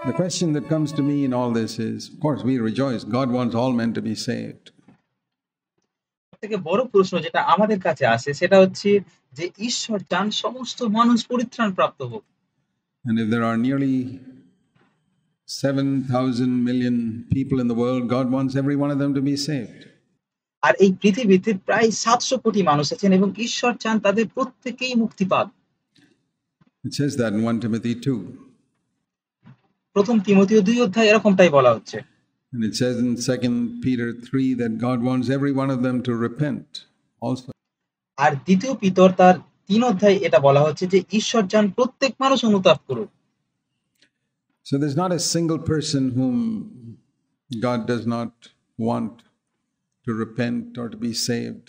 The question that comes to me in all this is, of course, we rejoice. God wants all men to be saved. থেকে বড় প্রশ্ন যেটা আমাদের কাছে আসে সেটা হচ্ছে যে ঈশ্বর চান সমস্ত মানুষ পরিত্রাণ প্রাপ্ত হোক। And if there are nearly 7,000 million people in the world, God wants every one of them to be saved. আর এই পৃথিবীতে প্রায় 700 কোটি মানুষ আছেন এবং ঈশ্বর চান তাদের প্রত্যেকেই মুক্তি পাক। It says that in 1 Timothy 2. প্রথম তিমথিও 2 অধ্যায় এরকমটাই বলা হচ্ছে। And it says in 2 Peter 3 that God wants every one of them to repent also. আর দ্বিতীয় পিতর তার 3 অধ্যায় এটা বলা হচ্ছে যে ঈশ্বর চান প্রত্যেক মানুষ অনুতাপ করুক। So there's not a single person whom God does not want to repent or to be saved.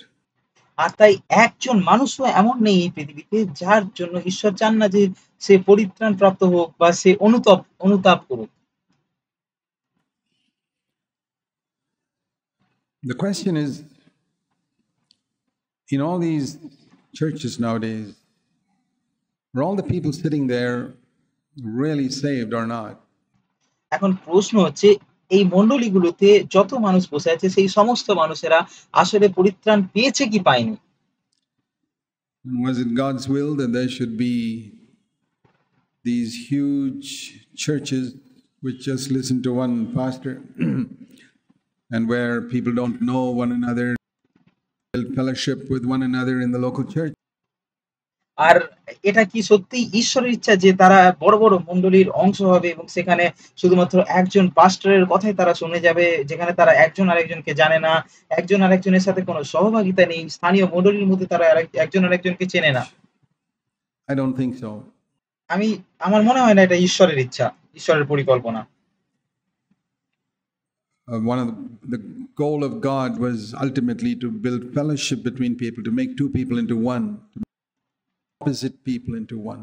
আর তাই একজন মানুষও এমন নেই এই পৃথিবীতে যার জন্য ঈশ্বর চান না যে সে পরিত্রাণ প্রাপ্ত হোক বা সে অনুতাপ করুক। The question is, in all these churches nowadays, are all the people sitting there really saved or not? এখন প্রশ্ন হচ্ছে এই মণ্ডলীগুলোতে যত মানুষ বসে আছে সেই সমস্ত মানুষেরা আসলে পরিত্রাণ পেয়েছে কি পায়নি। And was it God's will that there should be these huge churches which just listen to one pastor and where people don't know one another, build fellowship with one another in the local church? আর এটা কি সত্যি ঈশ্বরের ইচ্ছা যে তারা বড় বড় মণ্ডলীর অংশ হবে এবং সেখানে শুধুমাত্র একজন পাস্টরের কথাই তারা শুনে যাবে, যেখানে তারা একজন আরেকজনকে জানে না, একজন আরেকজনের সাথে কোনো সহভাগিতা নেই, স্থানীয় মণ্ডলীর মধ্যে তারা একজন আরেকজনকে চেনে না? I don't think so. আমার মনে হয় না এটা ঈশ্বরের ইচ্ছা, ঈশ্বরের পরিকল্পনা। One of the goal of God was ultimately to build fellowship between people, to make two people into one, to make opposite people into one.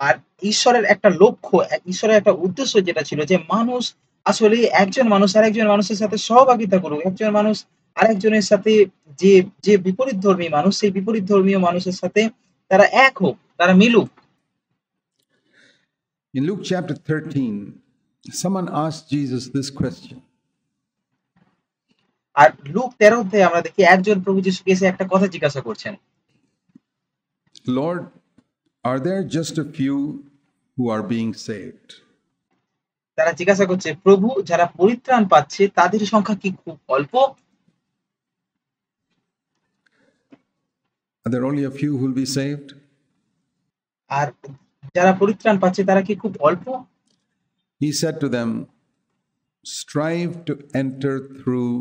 আর ঈশ্বরের একটা লক্ষ্য, ঈশ্বরের একটা উদ্দেশ্য যেটা ছিল যে মানুষ আসলে একজন মানুষ আরেকজন মানুষের সাথে সহভাগিতা করুক। একজন মানুষ আরেকজনের সাথে যে যে বিপরীতধর্মী মানুষ, সেই বিপরীতধর্মীয় মানুষের সাথে তারা এক হোক, তারা মিলুক। In Luke chapter 13, someone asked Jesus this question. আর লুক 13 অধ্যায়ে আমরা দেখি একজন প্রভু যিশুকে এসে একটা কথা জিজ্ঞাসা করছেন। Lord, are there just a few who are being saved? তারা জিজ্ঞাসা করছে, প্রভু যারা পরিত্রাণ পাচ্ছে তাদের সংখ্যা কি খুব অল্প? Are there only a few who will be saved? আর যারা পরিত্রাণ পাচ্ছে তারা কি খুব অল্প? He said to them, strive to enter through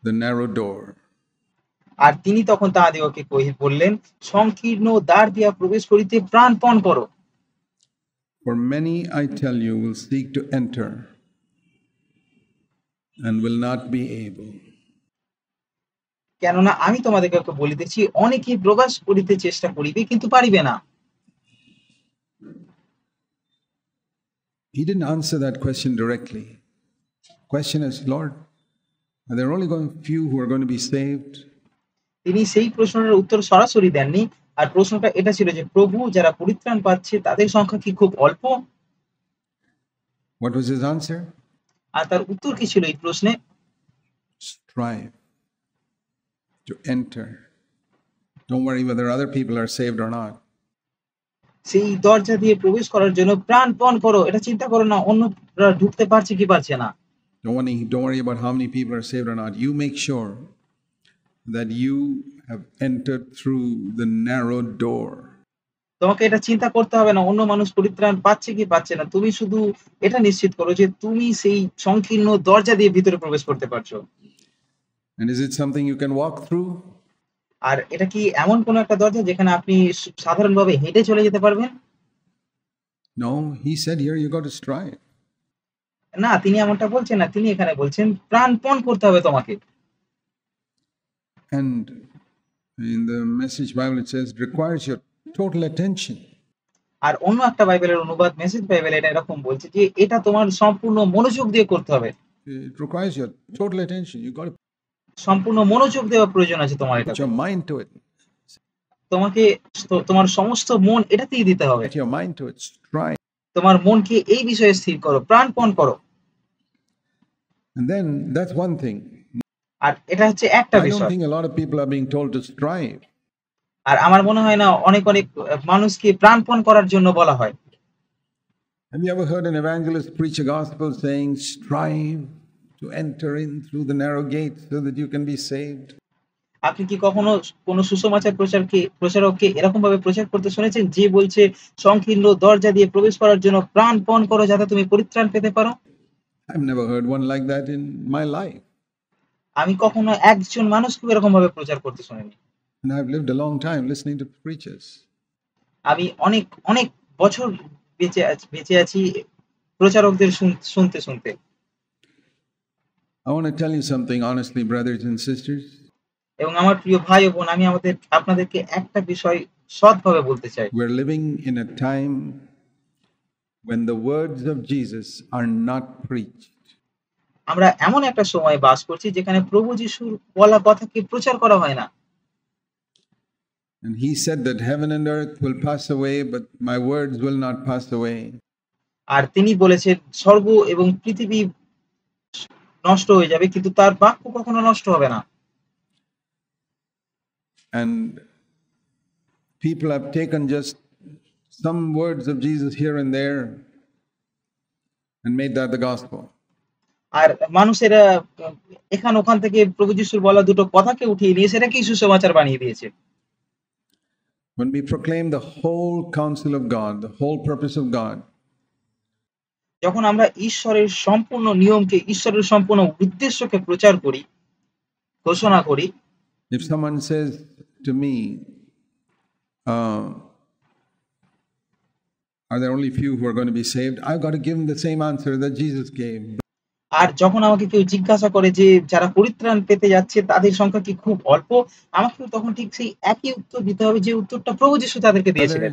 the narrow door. আর তিনি তখন তাহাদিগকে বললেন, সংকীর্ণ দ্বার দিয়া প্রবেশ করিতে প্রাণপণ করো। For many, I tell you, will seek to enter and will not be able. কেননা আমি তোমাদেরকে বলিতেছি, অনেকেই প্রবেশ করিতে চেষ্টা করিবে কিন্তু পারিবে না। He didn't answer that question directly. Question is, Lord, are there only going few who are going to be saved? তিনি সেই প্রশ্নের উত্তর সরাসরি দেননি। আর প্রশ্নটা এটা ছিল যে প্রভু যারা পরিত্রাণ পাচ্ছে তাদের সংখ্যা কি খুব অল্প? What was his answer? আর তার উত্তর কি ছিল এই প্রশ্নে? Strive to enter. Don't worry whether other people are saved or not. সেই দরজা দিয়ে প্রবেশ করার জন্য প্রাণপণ করো। এটা চিন্তা করো না অন্যরা ঢুকতে পারছে কি পারছে না। Don't worry about how many people are saved or not. You make sure that you have entered through the narrow door. তোমাকে এটা চিন্তা করতে হবে না অন্য মানুষ পরিত্রাণ পাচ্ছে কি পাচ্ছে না। তুমি শুধু এটা নিশ্চিত করো যে তুমি সেই সংকীর্ণ দরজা দিয়ে ভিতরে প্রবেশ করতে পারছো। And is it something you can walk through? আর এটা কি এমন কোন একটা দরজা যেখানে আপনি সাধারণভাবে হেঁটে চলে যেতে পারবেন? No, he said here you got to strive. না, তিনি এমনটা বলছেন না। তিনি এখানে বলছেন প্রাণপণ করতে হবে তোমাকে। And in the Message Bible it says it requires your total attention. আর অন্য একটা বাইবেলের অনুবাদ মেসেজ বাইবেল এটা এরকম বলছে যে এটা তোমার সম্পূর্ণ মনোযোগ দিয়ে করতে হবে। It requires your total attention. You got to সম্পূর্ণ মনোযোগ দেওয়া প্রয়োজন আছে তোমার put এটাতে। your mind to it. তোমাকে তোমার সমস্ত মন এটাতেই দিতে হবে। Put your mind to it. Strive. তোমার মনকে এই বিষয়ে স্থির করো, প্রাণপণ করো। And then that's one thing. আর এটা হচ্ছে একটা I don't বিষয়। think a lot of people are being told to strive. আর আমার মনে হয় না অনেক মানুষকে প্রাণপণ করার জন্য বলা হয়। Have you ever heard an evangelist preach a gospel saying, strive to enter in through the narrow gate so that you can be saved? আপনি কি কখনো কোনো সুসমাচার প্রচারককে এরকম ভাবে প্রচার করতে শুনেছেন যে বলছে সংকীর্ণ দরজা দিয়ে প্রবেশ করার জন্য প্রাণপণ করো যাতে তুমি পরিত্রাণ পেতে পারো? I've never heard one like that in my life. আমি কখনো একজন মানুষকেও এরকম ভাবে প্রচার করতে শুনিনি। And I've lived a long time listening to preachers. আমি অনেক অনেক বছর বেঁচে আছি প্রচারকদের শুনতে শুনতে। I want to tell you something honestly, brothers and sisters. এবং আমার প্রিয় ভাই ও বোন, আমি আপনাদেরকে একটা বিষয় সৎভাবে বলতে চাই। We're living in a time when the words of Jesus are not preached. আমরা এমন একটা সময় বাস করছি যেখানে প্রভু যিশুর বলা কথাকে প্রচার করা হয় না। And he said that heaven and earth will pass away, but my words will not pass away. আর তিনি বলেছেন স্বর্গ এবং পৃথিবী নষ্ট হয়ে যাবে কিন্তু তার বাক্য কখনো নষ্ট হবে না। And people have taken just some words of Jesus here and there and made that the gospel. আর মানুষেরা ওখান থেকে প্রভু যিশুর বলা দুটো কথাকে উঠিয়ে নিয়ে সেটাকেই সুসমাচার বানিয়ে দিয়েছে। When we proclaim the whole counsel of God, the whole purpose of God, যখন আমরা ঈশ্বরের সম্পূর্ণ নিয়মকে, ঈশ্বরের সম্পূর্ণ উদ্দেশ্যকে প্রচার করি, ঘোষণা করি, if someone says to me, are there only few who are going to be saved? I've got to give them the same answer that Jesus gave. আর যখন আমাকে কেউ জিজ্ঞাসা করে যে যারা পরিত্রাণ পেতে যাচ্ছে তাদের সংখ্যা কি খুব অল্প, আমাকে তখন ঠিক সেই একই উত্তর দিতে হবে যে উত্তরটা প্রভু যিশু তাদেরকে দিয়েছিলেন।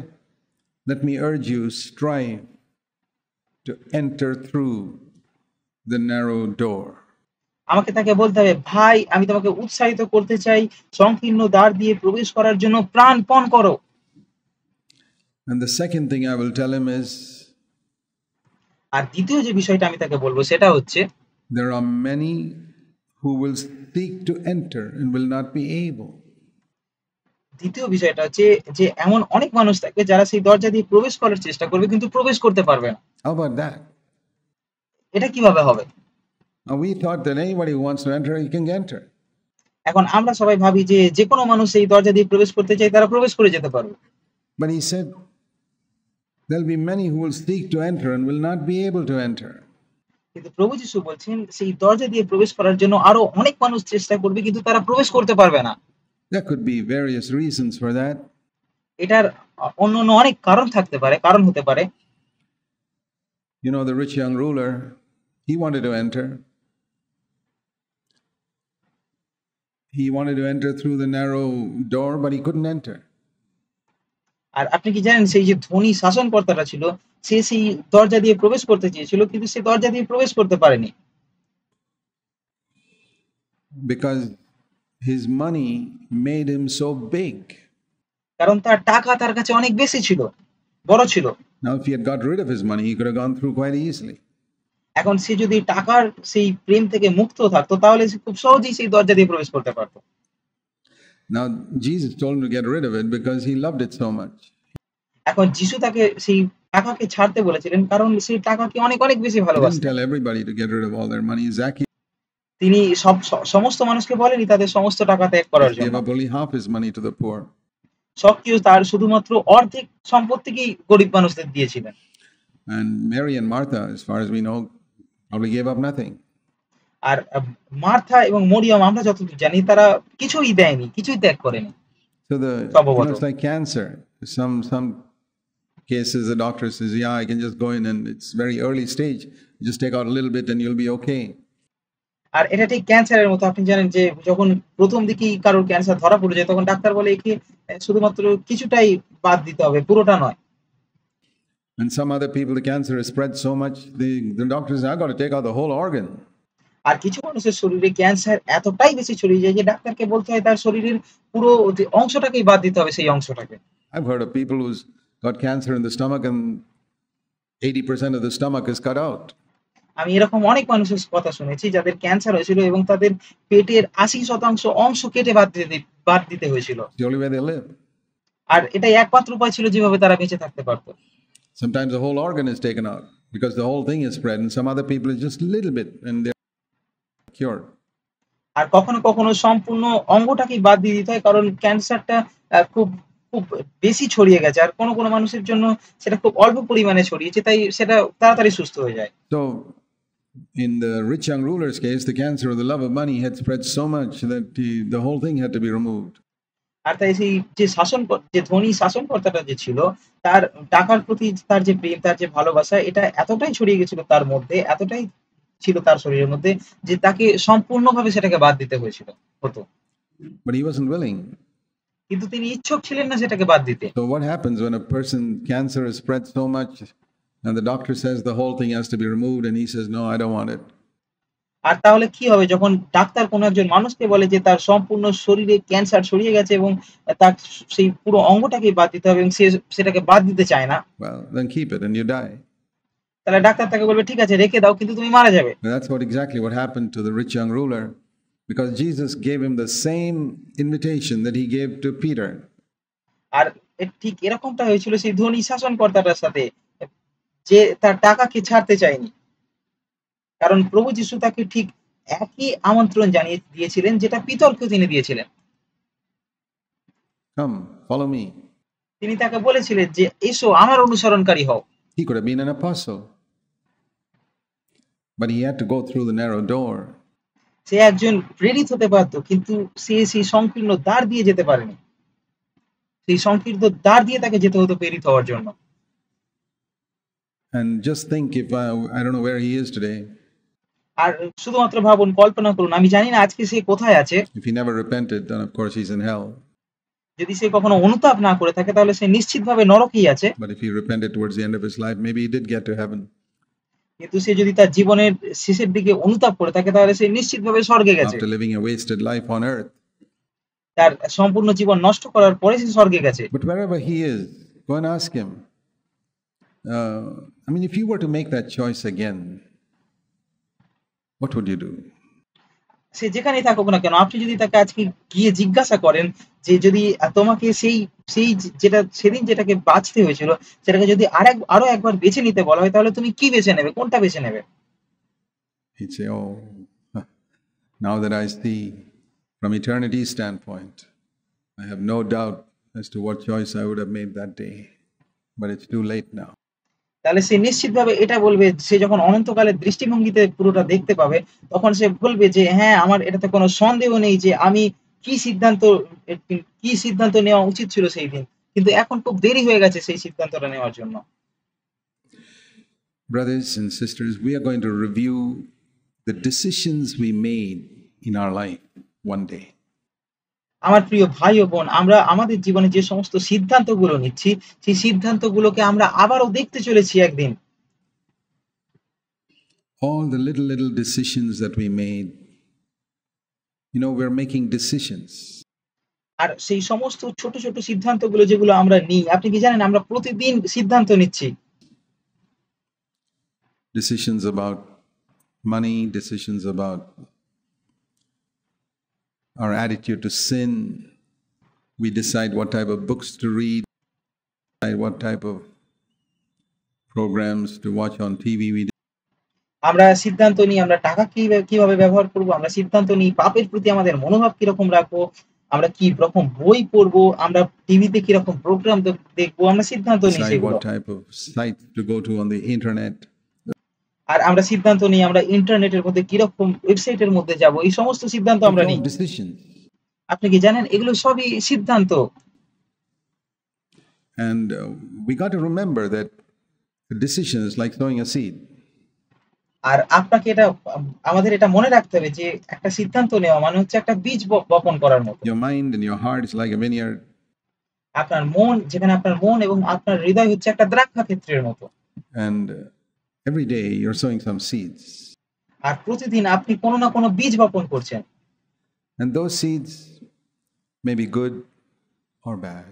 Let me urge you, strive to enter through the narrow door. আমাকে তাকে বলতে হবে, ভাই আমি তোমাকে উৎসাহিত করতে চাই সংকীর্ণ দ্বার দিয়ে প্রবেশ করার জন্য প্রাণপণ করো। And the second thing I will tell him is, আর দ্বিতীয় যে বিষয়টা আমি তাকে বলবো সেটা হচ্ছে, there are many who will seek to enter and will not be able. দ্বিতীয় বিষয়টা হচ্ছে যে এমন অনেক মানুষ থাকবে যারা সেই দরজা দিয়ে প্রবেশ করার চেষ্টা করবে কিন্তু প্রবেশ করতে পারবে না। How about that? এটা কিভাবে হবে? Now we thought that anybody who wants to enter, he can enter. এখন আমরা সবাই ভাবি যে যে কোনো মানুষ এই দরজা দিয়ে প্রবেশ করতে চায় তারা প্রবেশ করে যেতে পারবে। But he said, there'll be many who will seek to enter and will not be able to enter. কিন্তু প্রভু যিশু বলছেন সেই দরজা দিয়ে প্রবেশ করার জন্য আরো অনেক মানুষ চেষ্টা করবে কিন্তু তারা প্রবেশ করতে পারবে না। There could be various reasons for that. এটার অন্য অনেক কারণ হতে পারে। You know, the rich young ruler, he wanted to enter. He wanted to enter through the narrow door, but he couldn't enter. আর আপনি কি জানেন সেই যে ধনী শাসনকর্তাটা ছিল সে সেই দরজা দিয়ে প্রবেশ করতে চেয়েছিল কিন্তু সে দরজা দিয়ে প্রবেশ করতে পারেনি। Because his money made him so big. কারণ তার টাকা তার কাছে অনেক বেশি ছিল, বড় ছিল। Now if he had got rid of his money, he could have gone through quite easily. এখন সে যদি টাকার সেই প্রেম থেকে মুক্ত থাকতো তাহলে সে খুব সহজেই সেই দরজা দিয়ে প্রবেশ করতে পারতো। Now Jesus told him to get rid of it because he loved it so much. এখন যিশু তাকে সেই টাকাকে ছাড়তে বলেছিলেন কারণ সেই টাকাকে অনেক অনেক বেশি He didn't ভালোবাসতেন। tell everybody to get rid of all their money. Zacchaeus তিনি সমস্ত মানুষকে বলেনি তাদের সমস্ত টাকা ত্যাগ করার gave জন্য। up only half his money to the poor. সক্রিয় তার শুধুমাত্র অর্ধেক সম্পত্তিকেই গরিব মানুষদের দিয়েছিলেন। And Mary and Martha, as far as we know, probably gave up nothing. R Martha এবং মরিয়ম আমরা যতদূর জানি তারা কিছুই দেয়নি, কিছুই ত্যাগ করেনি। So it's like cancer. Some cases the doctor says, yeah, I can just go in and it's very early stage. You just take out a little bit and you'll be okay. আর এটা ঠিক ক্যান্সারের মতো। আপনি জানেন যে যখন প্রথম দিকেই কারোর ক্যান্সার ধরা পড়ে যায় তখন ডাক্তার বলে একে শুধুমাত্র কিছুটাই বাদ দিতে হবে, পুরোটা নয়। And some other people, the cancer has spread so much, the doctor says, I've got to take out the whole organ. আর কিছু মানুষের শরীরে ক্যান্সার এতটাই বেশি ছড়িয়ে যায় যে ডাক্তারকে বলতে হয় তার শরীরের পুরো যে অংশটাকেই বাদ দিতে হবে সেই অংশটাকে। I've heard of people who's got cancer in the stomach and 80% of the stomach is cut out. আমি এরকম অনেক মানুষের কথা শুনেছি যাদের ক্যান্সার হয়েছিল এবং তাদের পেটের 80% অংশ কেটে বাদ দিতে হয়েছিল। It's the only way they live. আর এটাই একমাত্র উপায় ছিল যেভাবে তারা বেঁচে থাকতে পারত। Sometimes the whole organ is taken out because the whole thing is spread, and some other people is just a little bit and they're cured. আর কখনো কখনো সম্পূর্ণ অঙ্গটাকেই বাদ দিয়ে দিতে হয় কারণ ক্যান্সারটা খুব খুব বেশি ছড়িয়ে গেছে আর কোনো মানুষের জন্য সেটা খুব অল্প পরিমাণে ছড়িয়েছে তাই সেটা তাড়াতাড়ি সুস্থ হয়ে যায়। So in the rich young ruler's case, the cancer of the love of money had spread so much that the whole thing had to be removed. আর তাই সেই যে ধনী শাসনকর্তাটা যে ছিল তার টাকার প্রতি তার যে প্রেম তার যে ভালোবাসা এটা এতটাই ছড়িয়ে গেছিল তার মধ্যে এতটাই ছিল তার শরীরের মধ্যে যে তাকে সম্পূর্ণভাবে সেটাকে বাদ দিতে হতো। But he wasn't willing. কিন্তু তিনি ইচ্ছুক ছিলেন না সেটাকে বাদ দিতে। So what happens when a person cancer is spread so much and the doctor says the whole thing has to be removed and he says no, I don't want it. আর তাহলে কি হবে যখন ডাক্তার কোনো একজন মানুষকে বলে যে তার সম্পূর্ণ শরীরে ক্যান্সার ছড়িয়ে গেছে এবং তার সেই পুরো অঙ্গটাকে বাদ দিতে হবে এবং সে সেটাকে বাদ দিতে চায় না। Well, then keep it and you die. তাহলে ডাক্তার তাকে বলবে ঠিক আছে রেখে দাও কিন্তু তুমি মারা যাবে। And that's exactly what happened to the rich young ruler because Jesus gave him the same invitation that he gave to Peter. আর ঠিক এরকমটা হয়েছিল সেই ধনী শাসনকর্তাটার সাথে যে তার টাকাকে ছাড়তে চায়নি। কারণ প্রভু যীশু তাকে ঠিক একই আমন্ত্রণ জানিয়ে দিয়েছিলেন যেটা পিতরকেও তিনি দিয়েছিলেন। Come, follow me. তিনি তাকে বলেছিলেন যে এসো আমার অনুসরণকারী হও। He could have been an apostle, but he had to go through the narrow door. সে একজন প্রেরিত হতে পারত কিন্তু সে সেই সংকীর্ণ দ্বার দিয়ে যেতে পারেনি। সেই সংকীর্ণ দ্বার দিয়ে তাকে যেতে হতো প্রেরিত হওয়ার জন্য। And just think if I don't know where he is today. আর শুধুমাত্র ভাবুন কল্পনা করুন আমি জানি না আজকে সে কোথায় আছে। If he never repented, then of course he's in hell. যদি সে কখনো অনুতাপ না করে থাকে তাহলে সে নিশ্চিতভাবে নরকেই আছে। But if he repented towards the end of his life, maybe he did get to heaven. কিন্তু সে যদি তার জীবনের শেষের দিকে অনুতাপ করে থাকে তাহলে সে নিশ্চিতভাবে স্বর্গে গেছে। After living a wasted life on earth. তার সম্পূর্ণ জীবন নষ্ট করার পরে সে স্বর্গে গেছে। But wherever he is, go and ask him. I mean, if you were to make that choice again, what would you do? সে যেখানেই থাকুক না কেন আপনি যদি তাকে আজকে গিয়ে জিজ্ঞাসা করেন যে যদি তোমাকে সেই যেটা সেদিন যেটাকে বাঁচতে হয়েছিল সেটাকে যদি আরো একবার বেছে নিতে বলা হয় তাহলে তুমি কি বেছে নেবে কোনটা বেছে নেবে? He'd say, oh, now that I see from eternity's standpoint, I have no doubt as to what choice I would have made that day, but it's too late now. তাহলে সে নিশ্চিতভাবে এটা বলবে সে যখন অনন্তকালের দৃষ্টিভঙ্গিতে পুরোটা দেখতে পাবে তখন সে বলবে যে হ্যাঁ আমার এটাতে কোনো সন্দেহ নেই যে আমি কি সিদ্ধান্ত নেওয়া উচিত ছিল সেই দিন কিন্তু এখন খুব দেরি হয়ে গেছে সেই সিদ্ধান্তটা নেওয়ার জন্য। Brothers and sisters, we are going to review the decisions we made in our life one day. আমার প্রিয় ভাই ও বোন আমরা আমাদের জীবনে যে সমস্ত সিদ্ধান্তগুলো নিচ্ছি সেই সিদ্ধান্তগুলোকে আমরা আবারও দেখতে চলেছি একদিন। All the little decisions that we made, we're making decisions. আর সেই সমস্ত ছোট ছোট সিদ্ধান্তগুলো যেগুলো আমরা নিই আপনি কি জানেন আমরা প্রতিদিন সিদ্ধান্ত নিচ্ছি। Decisions about money, decisions about our attitude to sin. We decide what type of books to read, decide what type of programs to watch on TV. আমরা সিদ্ধান্ত নিই আমরা টাকা কিভাবে ব্যবহার করব, আমরা সিদ্ধান্ত নিই পাপের প্রতি আমাদের মনোভাব কিরকম রাখবো, আমরা কি রকম বই পড়বো, আমরা টিভিতে কি রকম প্রোগ্রাম দেখবো, আমরা সিদ্ধান্ত নিই সেগুলো। What type of site to go to on the internet. আর আমরা সিদ্ধান্ত নিই আমরা ইন্টারনেটের মধ্যে কি রকম ওয়েবসাইটের মধ্যে যাব, এই সমস্ত সিদ্ধান্ত আমরা নিই। আপনি কি জানেন এগুলো সবই সিদ্ধান্ত। And we got to remember that the decision is like sowing a seed. আর আপনাকে আমাদের এটা মনে রাখতে হবে যে একটা সিদ্ধান্ত নেওয়া মানে হচ্ছে একটা বীজ বপন করার মতো। Your mind and your heart is like a vineyard. আপনার মন যেখানে আপনার মন এবং আপনার হৃদয় হচ্ছে একটা দ্রাক্ষা ক্ষেত্রের মতো। And every day you're sowing some seeds. আর প্রতিদিন আপনি কোনো না কোনো বীজ বপন করছেন। And those seeds may be good or bad.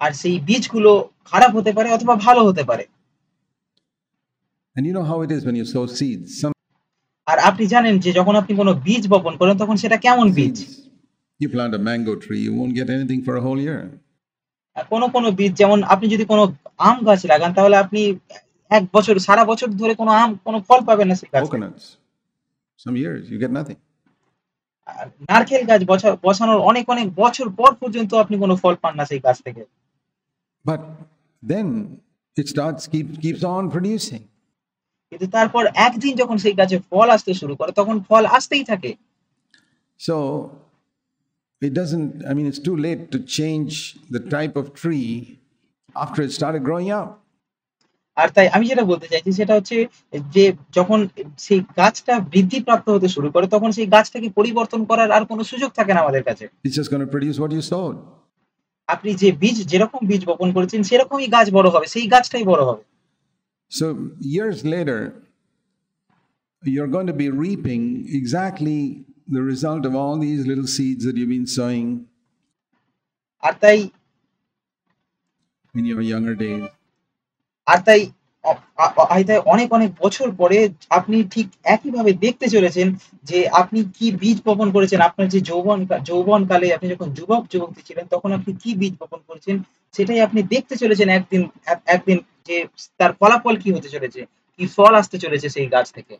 আর সেই বীজগুলো খারাপ হতে পারে অথবা ভালো হতে পারে। And you know how it is when you sow seeds. Some আর আপনি জানেন যে যখন আপনি কোনো বীজ বপন করেন তখন সেটা কেমন বীজ? seeds, you plant a mango tree, you won't get anything for a whole year. কোনো বীজ যেমন আপনি যদি কোনো আম গাছ লাগান তাহলে আপনি ১ বছর সারা বছর ধরে কোনো ফল পাবেন না সেই গাছ থেকে। Coconuts, some years you get nothing. নারকেল গাছ বসানোর অনেক বছর পর পর্যন্ত আপনি কোনো ফল পান না সেই গাছ থেকে। But then it keeps on producing. কিন্তু তারপর একদিন যখন সেই গাছে ফল আসতে শুরু করে তখন ফল আসতেই থাকে। So it doesn't, I mean, it's too late to change the type of tree after it started growing up. আর তাই আমি যেটা বলতে চাইছি সেটা হচ্ছে যে যখন সেই গাছটা বৃদ্ধিপ্রাপ্ত হতে শুরু করে তখন সেই গাছটাকে পরিবর্তন করার আর কোনো সুযোগ থাকে না আমাদের কাছে। It's just going to produce what you sowed. আপনি যেরকম বীজ বপন করেছেন সেরকমই গাছ বড় হবে, সেই গাছটাই বড় হবে। So years later, you're going to be reaping exactly the result of all these little seeds that you've been sowing আর তাই in your younger days. আর তাই অনেক বছর পরে আপনি ঠিক একইভাবে দেখতে চলেছেন যে আপনি কি বীজ বপন করেছেন। আপনার যে যৌবনকালে আপনি যখন যুবতী ছিলেন তখন আপনি কি বীজ বপন করেছেন সেটাই আপনি দেখতে চলেছেন একদিন যে তার ফলাফল কি হতে চলেছে, কি ফল আসতে চলেছে সেই গাছ থেকে।